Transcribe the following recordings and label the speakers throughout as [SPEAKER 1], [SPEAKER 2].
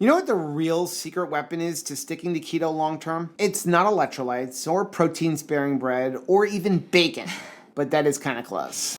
[SPEAKER 1] You know what the real secret weapon is to sticking to keto long term? It's not electrolytes or protein sparing bread or even bacon, but that is kind of close.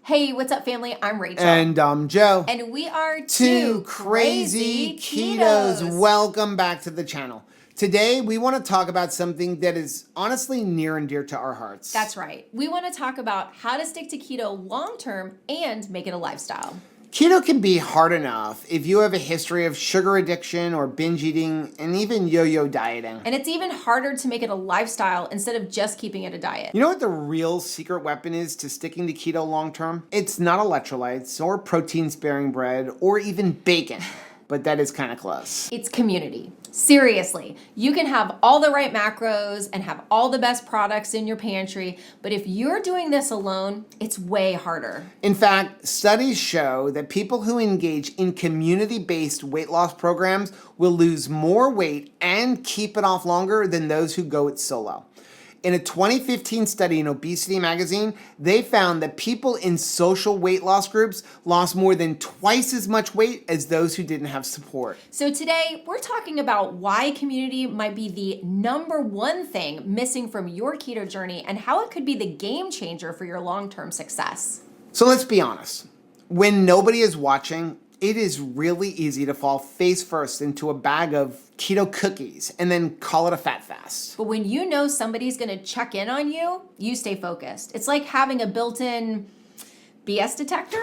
[SPEAKER 2] Hey, what's up, family? I'm Rachel.
[SPEAKER 1] And I'm Joe.
[SPEAKER 2] And we are
[SPEAKER 1] two crazy ketos. Welcome back to the channel. Today, we want to talk about something that is honestly near and dear to our hearts.
[SPEAKER 2] That's right. We want to talk about how to stick to keto long term and make it a lifestyle.
[SPEAKER 1] Keto can be hard enough if you have a history of sugar addiction or binge eating and even yo-yo dieting.
[SPEAKER 2] And it's even harder to make it a lifestyle instead of just keeping it a diet.
[SPEAKER 1] You know what the real secret weapon is to sticking to keto long term? It's not electrolytes or protein sparing bread or even bacon, but that is kind of close.
[SPEAKER 2] It's community. Seriously, you can have all the right macros and have all the best products in your pantry, but if you're doing this alone, it's way harder.
[SPEAKER 1] In fact, studies show that people who engage in community-based weight loss programs will lose more weight and keep it off longer than those who go it solo. In a 2015 study in Obesity magazine, they found that people in social weight loss groups lost more than twice as much weight as those who didn't have support.
[SPEAKER 2] So today, we're talking about why community might be the number one thing missing from your keto journey and how it could be the game changer for your long-term success.
[SPEAKER 1] So let's be honest. When nobody is watching, it is really easy to fall face first into a bag of keto cookies and then call it a fat fast.
[SPEAKER 2] But when you know somebody's gonna check in on you, you stay focused. It's like having a built-in BS detector.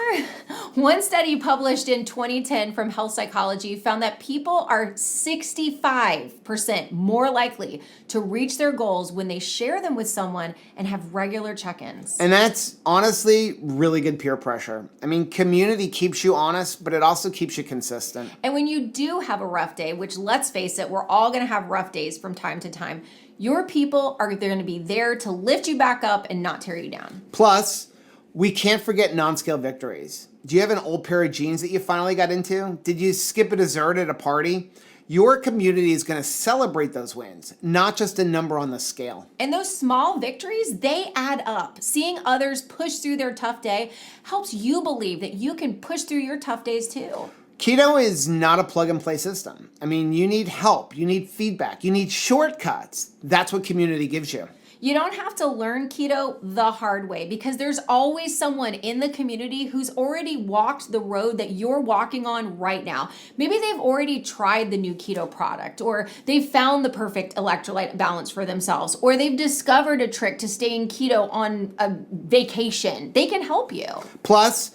[SPEAKER 2] One study published in 2010 from Health Psychology found that people are 65% more likely to reach their goals when they share them with someone and have regular check-ins.
[SPEAKER 1] And that's honestly really good peer pressure. I mean, community keeps you honest, but it also keeps you consistent.
[SPEAKER 2] And when you do have a rough day, which let's face it, we're all gonna have rough days from time to time, your people are gonna be there to lift you back up and not tear you down.
[SPEAKER 1] Plus, we can't forget non-scale victories. Do you have an old pair of jeans that you finally got into? Did you skip a dessert at a party? Your community is going to celebrate those wins, not just a number on the scale.
[SPEAKER 2] And those small victories, they add up. Seeing others push through their tough day helps you believe that you can push through your tough days too.
[SPEAKER 1] Keto is not a plug-and-play system. I mean, you need help, you need feedback, you need shortcuts. That's what community gives you.
[SPEAKER 2] You don't have to learn keto the hard way because there's always someone in the community who's already walked the road that you're walking on right now. Maybe they've already tried the new keto product, or they've found the perfect electrolyte balance for themselves, or they've discovered a trick to staying keto on a vacation. They can help you.
[SPEAKER 1] Plus,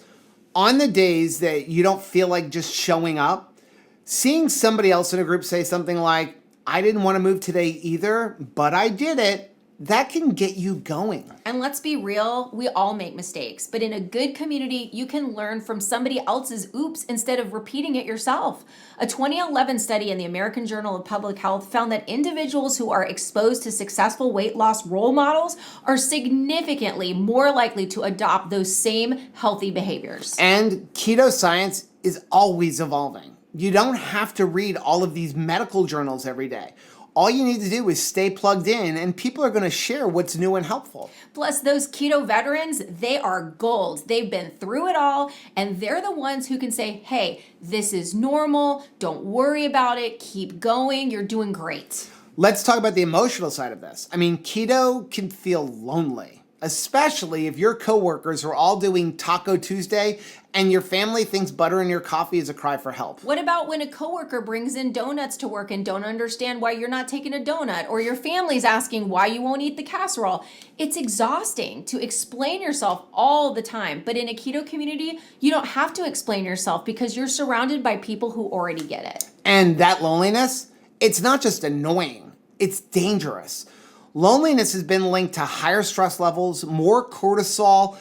[SPEAKER 1] on the days that you don't feel like just showing up, seeing somebody else in a group say something like, "I didn't want to move today either, but I did it," that can get you going.
[SPEAKER 2] And let's be real, we all make mistakes, but in a good community, you can learn from somebody else's oops instead of repeating it yourself. A 2011 study in the American Journal of Public Health found that individuals who are exposed to successful weight loss role models are significantly more likely to adopt those same healthy behaviors.
[SPEAKER 1] And keto science is always evolving. You don't have to read all of these medical journals every day. All you need to do is stay plugged in and people are going to share what's new and helpful.
[SPEAKER 2] Plus, those keto veterans, they are gold. They've been through it all, and they're the ones who can say, hey, this is normal. Don't worry about it. Keep going. You're doing great.
[SPEAKER 1] Let's talk about the emotional side of this. I mean, keto can feel lonely, especially if your coworkers are all doing Taco Tuesday and your family thinks butter in your coffee is a cry for help.
[SPEAKER 2] What about when a coworker brings in donuts to work and don't understand why you're not taking a donut, or your family's asking why you won't eat the casserole? It's exhausting to explain yourself all the time, but in a keto community, you don't have to explain yourself because you're surrounded by people who already get it.
[SPEAKER 1] And that loneliness, it's not just annoying, it's dangerous. Loneliness has been linked to higher stress levels, more cortisol,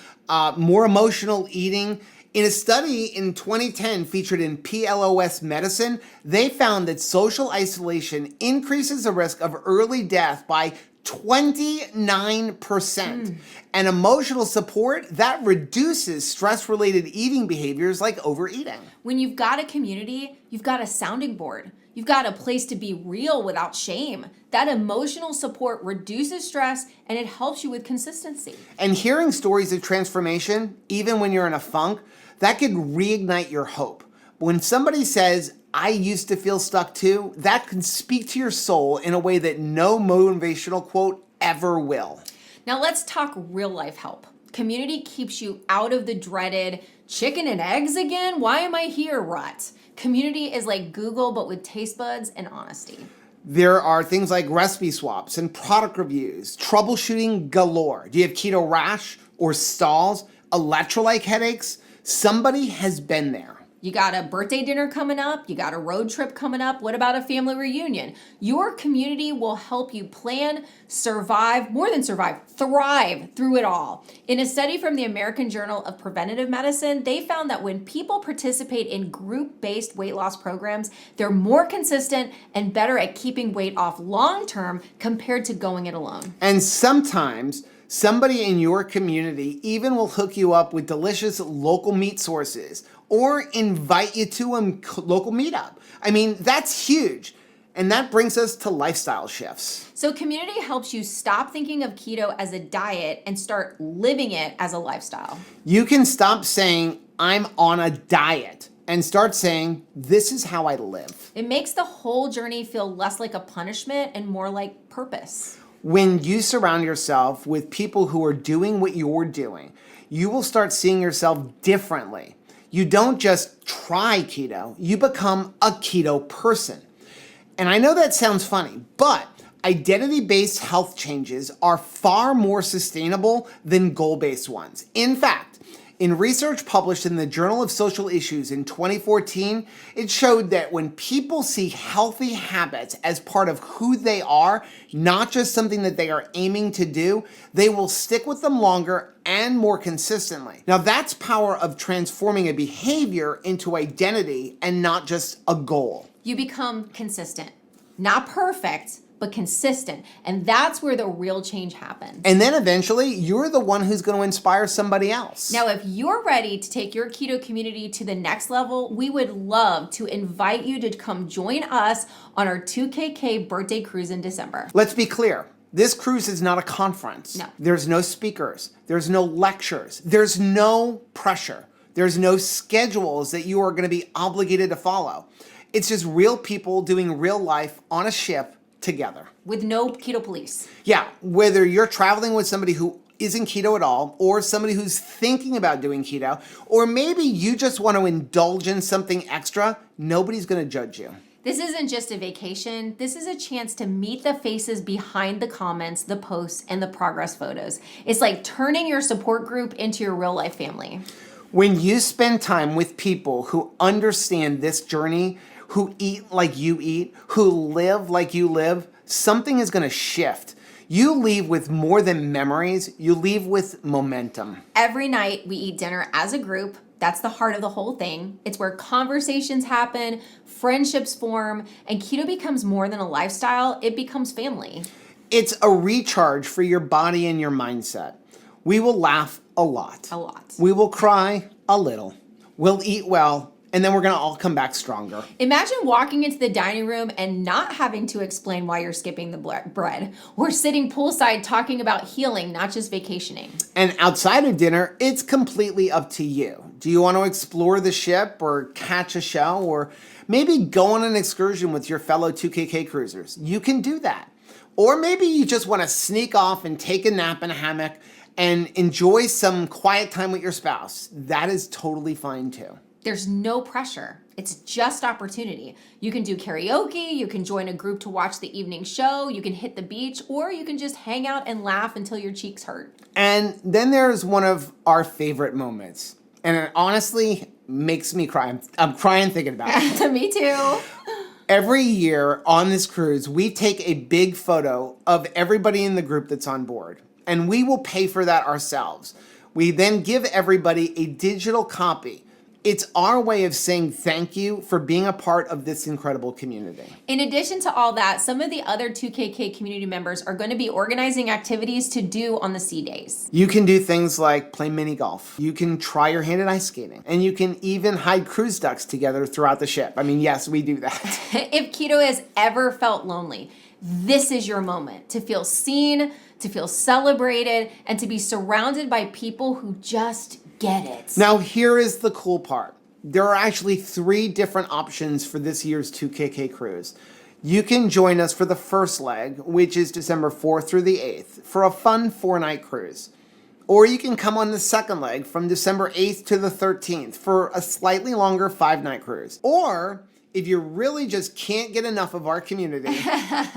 [SPEAKER 1] more emotional eating. In a study in 2010 featured in PLOS Medicine, they found that social isolation increases the risk of early death by 29%. And emotional support, that reduces stress-related eating behaviors like overeating.
[SPEAKER 2] When you've got a community, you've got a sounding board. You've got a place to be real without shame. That emotional support reduces stress and it helps you with consistency.
[SPEAKER 1] And hearing stories of transformation, even when you're in a funk, that could reignite your hope. When somebody says, I used to feel stuck too, that can speak to your soul in a way that no motivational quote ever will.
[SPEAKER 2] Now let's talk real life help. Community keeps you out of the dreaded chicken and eggs again? Why am I here rut? Community is like Google, but with taste buds and honesty.
[SPEAKER 1] There are things like recipe swaps and product reviews, troubleshooting galore. Do you have keto rash or stalls, electrolyte headaches? Somebody has been there.
[SPEAKER 2] You got a birthday dinner coming up, you got a road trip coming up, what about a family reunion? Your community will help you plan, survive, more than survive, thrive through it all. In a study from the American Journal of Preventive Medicine, they found that when people participate in group-based weight loss programs, they're more consistent and better at keeping weight off long-term compared to going it alone.
[SPEAKER 1] And sometimes somebody in your community even will hook you up with delicious local meat sources or invite you to a local meetup. I mean, that's huge. And that brings us to lifestyle shifts.
[SPEAKER 2] So community helps you stop thinking of keto as a diet and start living it as a lifestyle.
[SPEAKER 1] You can stop saying, I'm on a diet, and start saying, this is how I live.
[SPEAKER 2] It makes the whole journey feel less like a punishment and more like purpose.
[SPEAKER 1] When you surround yourself with people who are doing what you're doing, you will start seeing yourself differently. You don't just try keto, you become a keto person. And I know that sounds funny, but identity-based health changes are far more sustainable than goal-based ones. In fact, in research published in the Journal of Social Issues in 2014, it showed that when people see healthy habits as part of who they are, not just something that they are aiming to do, they will stick with them longer and more consistently. Now that's power of transforming a behavior into identity and not just a goal.
[SPEAKER 2] You become consistent, not perfect, but consistent. And that's where the real change happens.
[SPEAKER 1] And then eventually, you're the one who's going to inspire somebody else.
[SPEAKER 2] Now, if you're ready to take your keto community to the next level, we would love to invite you to come join us on our 2KK birthday cruise in December.
[SPEAKER 1] Let's be clear. This cruise is not a conference.
[SPEAKER 2] No.
[SPEAKER 1] There's no speakers. There's no lectures. There's no pressure. There's no schedules that you are going to be obligated to follow. It's just real people doing real life on a ship together.
[SPEAKER 2] With no keto police.
[SPEAKER 1] Yeah, whether you're traveling with somebody who isn't keto at all, or somebody who's thinking about doing keto, or maybe you just want to indulge in something extra, nobody's going to judge you.
[SPEAKER 2] This isn't just a vacation. This is a chance to meet the faces behind the comments, the posts, and the progress photos. It's like turning your support group into your real life family.
[SPEAKER 1] When you spend time with people who understand this journey, who eat like you eat, who live like you live, something is going to shift. You leave with more than memories, you leave with momentum.
[SPEAKER 2] Every night we eat dinner as a group. That's the heart of the whole thing. It's where conversations happen, friendships form, and keto becomes more than a lifestyle, it becomes family.
[SPEAKER 1] It's a recharge for your body and your mindset. We will laugh a lot.
[SPEAKER 2] A lot.
[SPEAKER 1] We will cry a little. We'll eat well, and then we're gonna all come back stronger.
[SPEAKER 2] Imagine walking into the dining room and not having to explain why you're skipping the bread. We're sitting poolside talking about healing, not just vacationing.
[SPEAKER 1] And outside of dinner, it's completely up to you. Do you want to explore the ship or catch a show or maybe go on an excursion with your fellow 2KK cruisers? You can do that. Or maybe you just want to sneak off and take a nap in a hammock and enjoy some quiet time with your spouse. That is totally fine too.
[SPEAKER 2] There's no pressure. It's just opportunity. You can do karaoke, you can join a group to watch the evening show, you can hit the beach, or you can just hang out and laugh until your cheeks hurt.
[SPEAKER 1] And then there's one of our favorite moments. And it honestly makes me cry. I'm crying thinking about it.
[SPEAKER 2] Me too.
[SPEAKER 1] Every year on this cruise, we take a big photo of everybody in the group that's on board. And we will pay for that ourselves. We then give everybody a digital copy It's our way of saying thank you for being a part of this incredible community.
[SPEAKER 2] In addition to all that, some of the other 2KK community members are going to be organizing activities to do on the sea days.
[SPEAKER 1] You can do things like play mini golf. You can try your hand at ice skating. And you can even hide cruise ducks together throughout the ship. I mean, yes, we do that.
[SPEAKER 2] If keto has ever felt lonely, this is your moment to feel seen, to feel celebrated, and to be surrounded by people who just get it.
[SPEAKER 1] Now, here is the cool part. There are actually 3 different options for this year's 2KK cruise. You can join us for the first leg, which is December 4th through the 8th, for a fun 4-night cruise. Or you can come on the second leg from December 8th to the 13th for a slightly longer 5-night cruise. Or if you really just can't get enough of our community,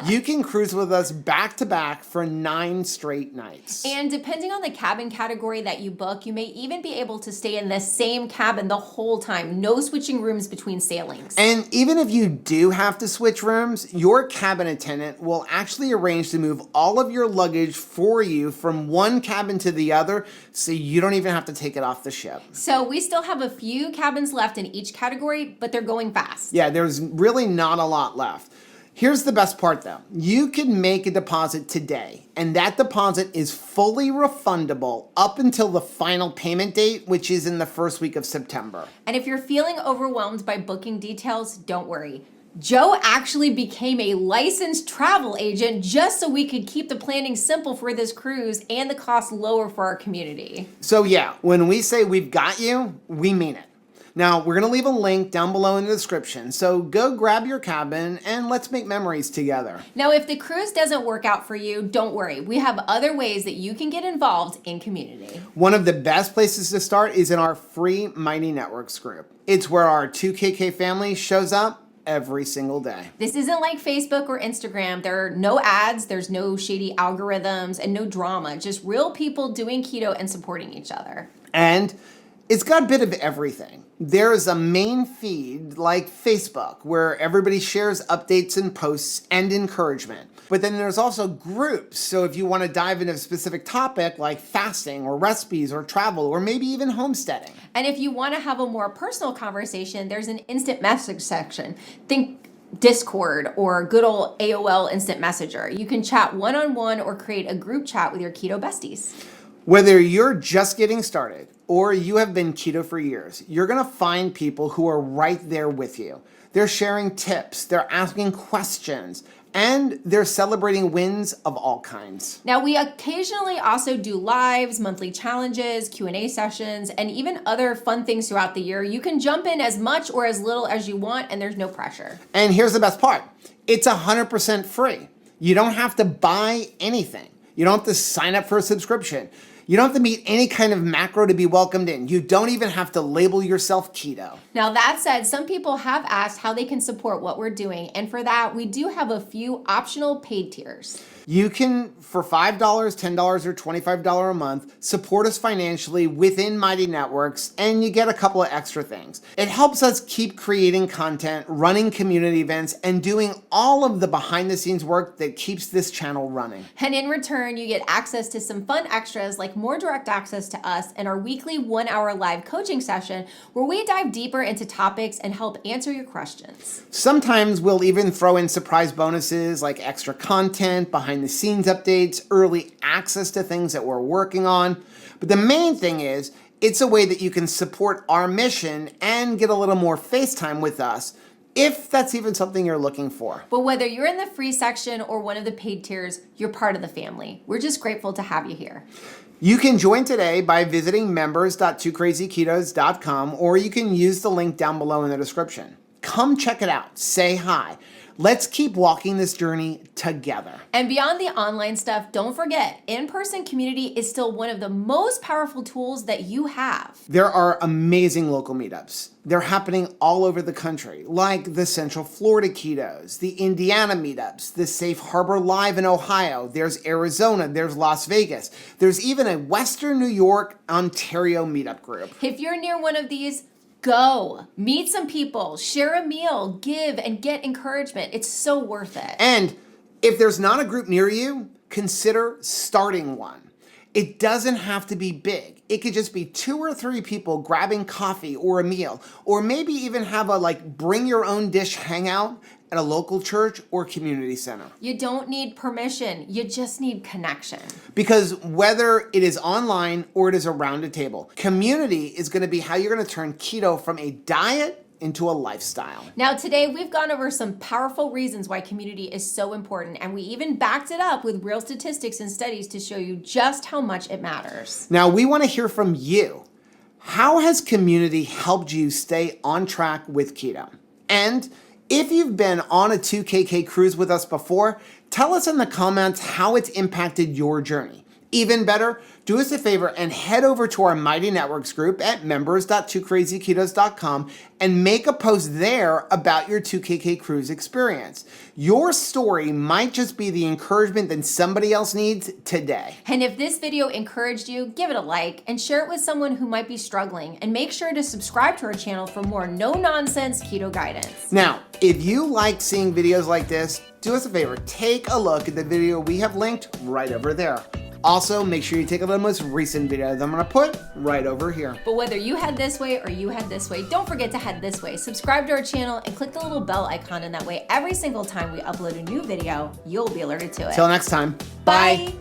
[SPEAKER 1] you can cruise with us back to back for 9 straight nights.
[SPEAKER 2] And depending on the cabin category that you book, you may even be able to stay in the same cabin the whole time. No switching rooms between sailings.
[SPEAKER 1] And even if you do have to switch rooms, your cabin attendant will actually arrange to move all of your luggage for you from one cabin to the other, so you don't even have to take it off the ship.
[SPEAKER 2] So we still have a few cabins left in each category, but they're going fast.
[SPEAKER 1] Yeah, there's really not a lot left. Here's the best part though. You can make a deposit today, and that deposit is fully refundable up until the final payment date, which is in the first week of September.
[SPEAKER 2] And if you're feeling overwhelmed by booking details, don't worry. Joe actually became a licensed travel agent just so we could keep the planning simple for this cruise and the cost lower for our community.
[SPEAKER 1] So yeah, when we say we've got you, we mean it. Now, we're going to leave a link down below in the description, so go grab your cabin and let's make memories together.
[SPEAKER 2] Now, if the cruise doesn't work out for you, don't worry. We have other ways that you can get involved in community.
[SPEAKER 1] One of the best places to start is in our free Mighty Networks group. It's where our 2KK family shows up every single day.
[SPEAKER 2] This isn't like Facebook or Instagram. There are no ads, there's no shady algorithms, and no drama. Just real people doing keto and supporting each other.
[SPEAKER 1] And it's got a bit of everything. There's a main feed like Facebook where everybody shares updates and posts and encouragement. But then there's also groups. So if you want to dive into a specific topic like fasting or recipes or travel or maybe even homesteading.
[SPEAKER 2] And if you want to have a more personal conversation, there's an instant message section. Think Discord or good old AOL Instant Messenger. You can chat one-on-one or create a group chat with your keto besties.
[SPEAKER 1] Whether you're just getting started or you have been keto for years, you're going to find people who are right there with you. They're sharing tips, they're asking questions, and they're celebrating wins of all kinds.
[SPEAKER 2] Now, we occasionally also do lives, monthly challenges, Q&A sessions, and even other fun things throughout the year. You can jump in as much or as little as you want, and there's no pressure.
[SPEAKER 1] And here's the best part. It's 100% free. You don't have to buy anything. You don't have to sign up for a subscription. You don't have to meet any kind of macro to be welcomed in. You don't even have to label yourself keto.
[SPEAKER 2] Now, that said, some people have asked how they can support what we're doing, and for that, we do have a few optional paid tiers.
[SPEAKER 1] You can, for $5, $10, or $25 a month, support us financially within Mighty Networks, and you get a couple of extra things. It helps us keep creating content, running community events, and doing all of the behind-the-scenes work that keeps this channel running.
[SPEAKER 2] And in return, you get access to some fun extras like more direct access to us and our weekly 1-hour live coaching session where we dive deeper into topics and help answer your questions.
[SPEAKER 1] Sometimes we'll even throw in surprise bonuses like extra content, behind the scenes updates, early access to things that we're working on. But the main thing is, it's a way that you can support our mission and get a little more face time with us, if that's even something you're looking for.
[SPEAKER 2] But whether you're in the free section or one of the paid tiers, you're part of the family. We're just grateful to have you here.
[SPEAKER 1] You can join today by visiting members.2krazyketos.com, or you can use the link down below in the description. Come check it out. Say hi. Let's keep walking this journey together.
[SPEAKER 2] And beyond the online stuff, don't forget, in-person community is still one of the most powerful tools that you have.
[SPEAKER 1] There are amazing local meetups. They're happening all over the country, like the Central Florida Ketos, the Indiana meetups, the Safe Harbor Live in Ohio, there's Arizona, there's Las Vegas, there's even a Western New York, Ontario meetup group.
[SPEAKER 2] If you're near one of these, go. Meet some people, share a meal, give, and get encouragement. It's so worth it.
[SPEAKER 1] And if there's not a group near you, consider starting one. It doesn't have to be big. It could just be 2 or 3 people grabbing coffee or a meal, or maybe even have a bring your own dish hangout at a local church or community center.
[SPEAKER 2] You don't need permission. You just need connection.
[SPEAKER 1] Because whether it is online or it is around a table, community is going to be how you're going to turn keto from a diet into a lifestyle.
[SPEAKER 2] Now, today we've gone over some powerful reasons why community is so important, and we even backed it up with real statistics and studies to show you just how much it matters.
[SPEAKER 1] Now, we want to hear from you. How has community helped you stay on track with keto? And if you've been on a 2KK cruise with us before, tell us in the comments how it's impacted your journey. Even better, do us a favor and head over to our Mighty Networks group at members.2krazyketos.com and make a post there about your 2KK cruise experience. Your story might just be the encouragement that somebody else needs today.
[SPEAKER 2] And if this video encouraged you, give it a like and share it with someone who might be struggling. And make sure to subscribe to our channel for more no-nonsense keto guidance.
[SPEAKER 1] Now, if you like seeing videos like this, do us a favor, take a look at the video we have linked right over there. Also, make sure you take a look at the most recent video that I'm gonna put right over here.
[SPEAKER 2] But whether you head this way or you head this way, don't forget to head this way. Subscribe to our channel and click the little bell icon, and that way every single time we upload a new video, you'll be alerted to it.
[SPEAKER 1] Till next time,
[SPEAKER 2] Bye.